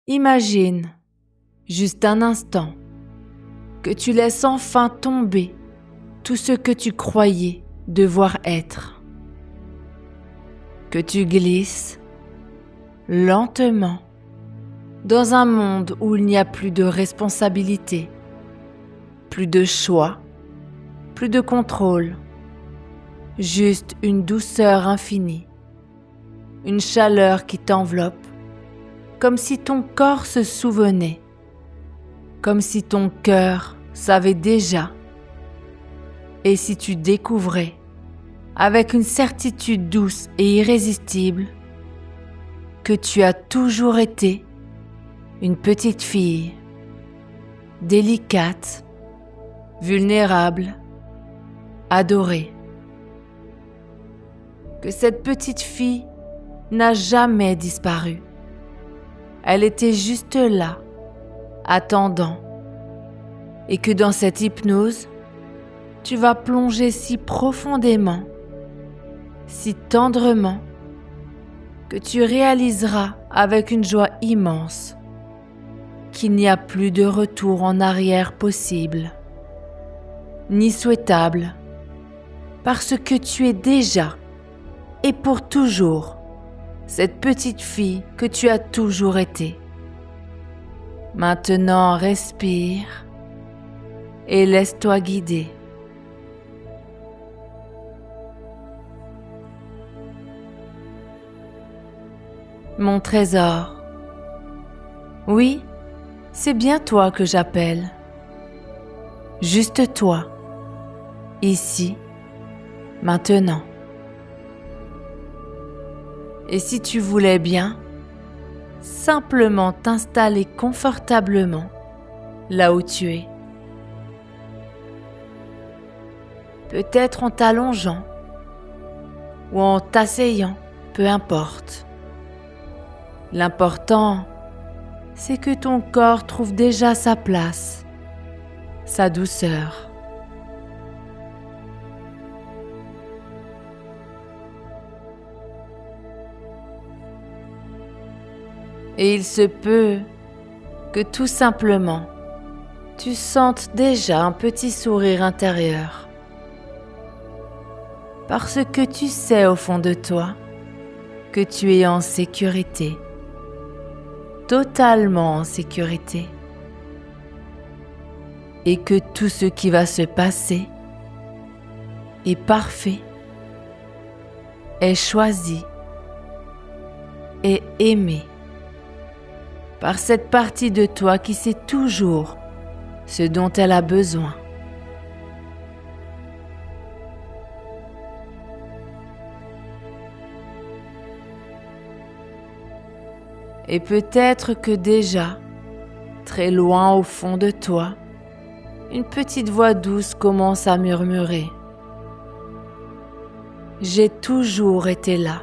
Imagine, juste un instant, que tu laisses enfin tomber tout ce que tu croyais devoir être. Que tu glisses lentement dans un monde où il n'y a plus de responsabilité, plus de choix, plus de contrôle, juste une douceur infinie, une chaleur qui t'enveloppe, comme si ton corps se souvenait, comme si ton cœur savait déjà. Et si tu découvrais, avec une certitude douce et irrésistible, que tu as toujours été une petite fille, délicate, vulnérable, adorée. Que cette petite fille n'a jamais disparu. Elle était juste là, attendant. Et que dans cette hypnose, tu vas plonger si profondément, si tendrement, que tu réaliseras avec une joie immense qu'il n'y a plus de retour en arrière possible, ni souhaitable, parce que tu es déjà, et pour toujours, cette petite fille que tu as toujours été. Maintenant, respire et laisse-toi guider. Mon trésor. Oui, c'est bien toi que j'appelle. Juste toi, ici, maintenant. Et si tu voulais bien, simplement t'installer confortablement là où tu es. Peut-être en t'allongeant ou en t'asseyant, peu importe. L'important, c'est que ton corps trouve déjà sa place, sa douceur. Et il se peut que tout simplement, tu sentes déjà un petit sourire intérieur. Parce que tu sais au fond de toi que tu es en sécurité. Totalement en sécurité. Et que tout ce qui va se passer est parfait, est choisi, est aimé par cette partie de toi qui sait toujours ce dont elle a besoin. Et peut-être que déjà, très loin au fond de toi, une petite voix douce commence à murmurer. J'ai toujours été là.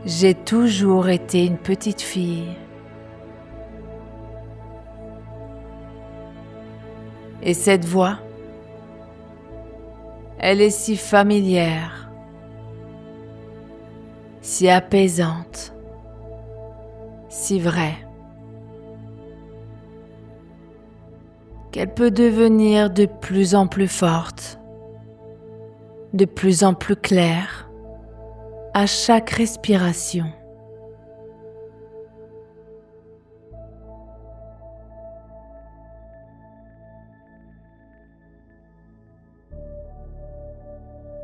J'ai toujours été une petite fille. Et cette voix, elle est si familière, si apaisante, si vraie, qu'elle peut devenir de plus en plus forte, de plus en plus claire, à chaque respiration.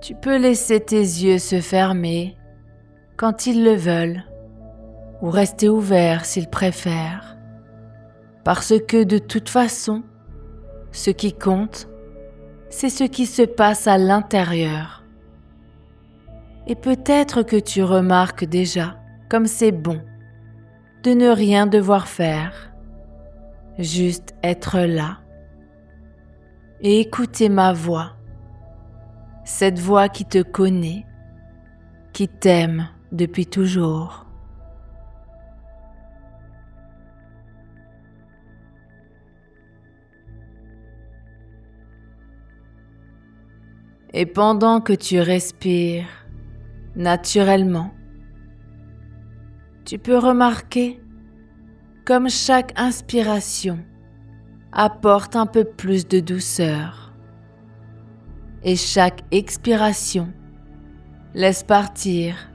Tu peux laisser tes yeux se fermer quand ils le veulent, ou rester ouverts s'ils préfèrent, parce que de toute façon, ce qui compte, c'est ce qui se passe à l'intérieur. Et peut-être que tu remarques déjà comme c'est bon de ne rien devoir faire, juste être là et écouter ma voix, cette voix qui te connaît, qui t'aime depuis toujours. Et pendant que tu respires naturellement, tu peux remarquer comme chaque inspiration apporte un peu plus de douceur et chaque expiration laisse partir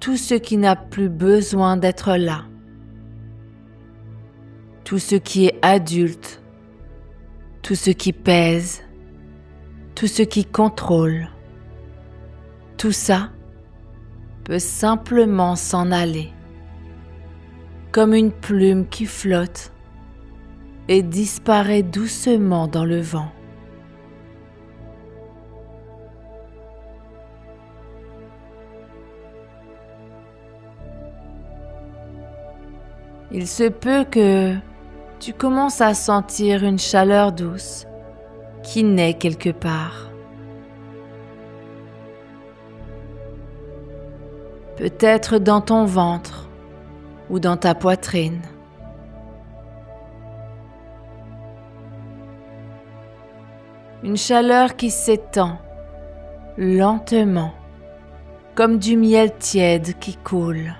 tout ce qui n'a plus besoin d'être là, tout ce qui est adulte, tout ce qui pèse, tout ce qui contrôle. Tout ça peut simplement s'en aller, comme une plume qui flotte et disparaît doucement dans le vent. Il se peut que tu commences à sentir une chaleur douce qui naît quelque part. Peut-être dans ton ventre ou dans ta poitrine. Une chaleur qui s'étend lentement, comme du miel tiède qui coule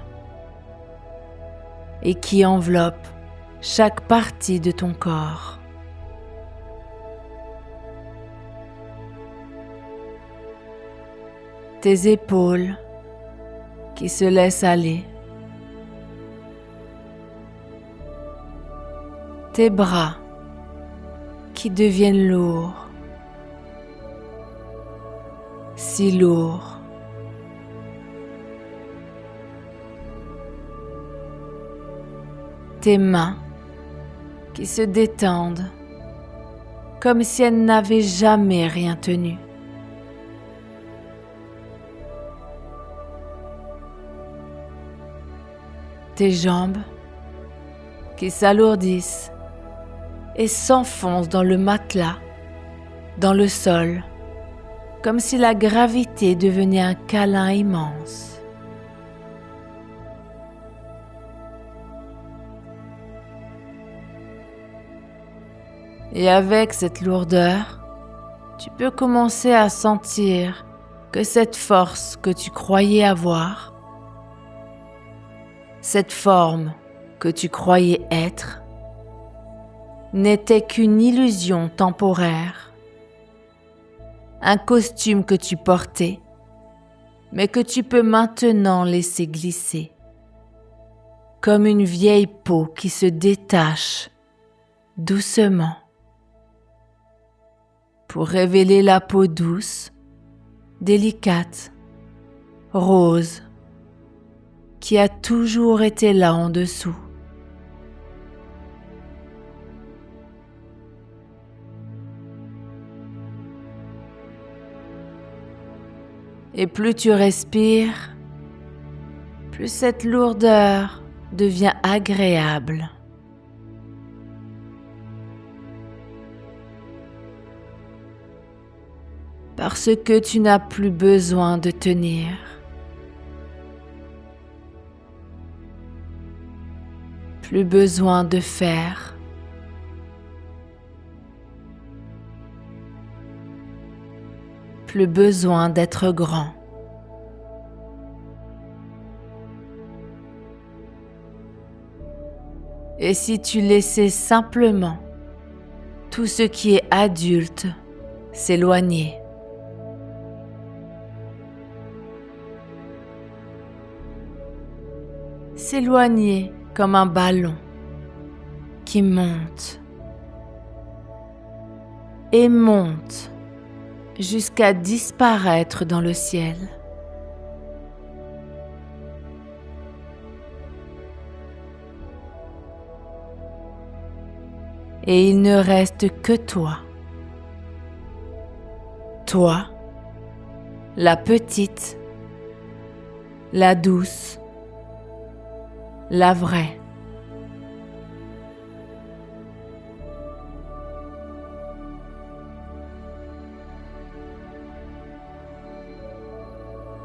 et qui enveloppe chaque partie de ton corps. Tes épaules qui se laissent aller. Tes bras qui deviennent lourds. Si lourds. Tes mains qui se détendent comme si elles n'avaient jamais rien tenu. Tes jambes qui s'alourdissent et s'enfoncent dans le matelas, dans le sol, comme si la gravité devenait un câlin immense. Et avec cette lourdeur, tu peux commencer à sentir que cette force que tu croyais avoir, cette forme que tu croyais être, n'était qu'une illusion temporaire, un costume que tu portais, mais que tu peux maintenant laisser glisser, comme une vieille peau qui se détache doucement, pour révéler la peau douce, délicate, rose, qui a toujours été là en dessous. Et plus tu respires, plus cette lourdeur devient agréable. Parce que tu n'as plus besoin de tenir. Plus besoin de faire. Plus besoin d'être grand. Et si tu laissais simplement tout ce qui est adulte s'éloigner? S'éloigner comme un ballon qui monte et monte jusqu'à disparaître dans le ciel. Et il ne reste que toi. Toi, la petite, la douce, la vraie.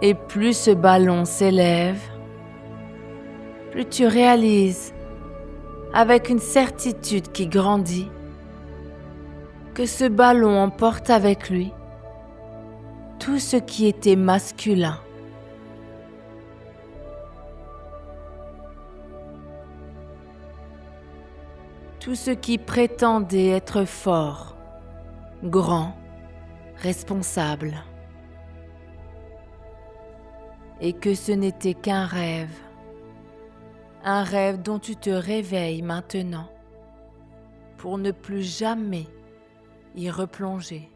Et plus ce ballon s'élève, plus tu réalises, avec une certitude qui grandit, que ce ballon emporte avec lui tout ce qui était masculin. tout ce qui prétendait être fort, grand, responsable, et que ce n'était qu'un rêve dont tu te réveilles maintenant pour ne plus jamais y replonger.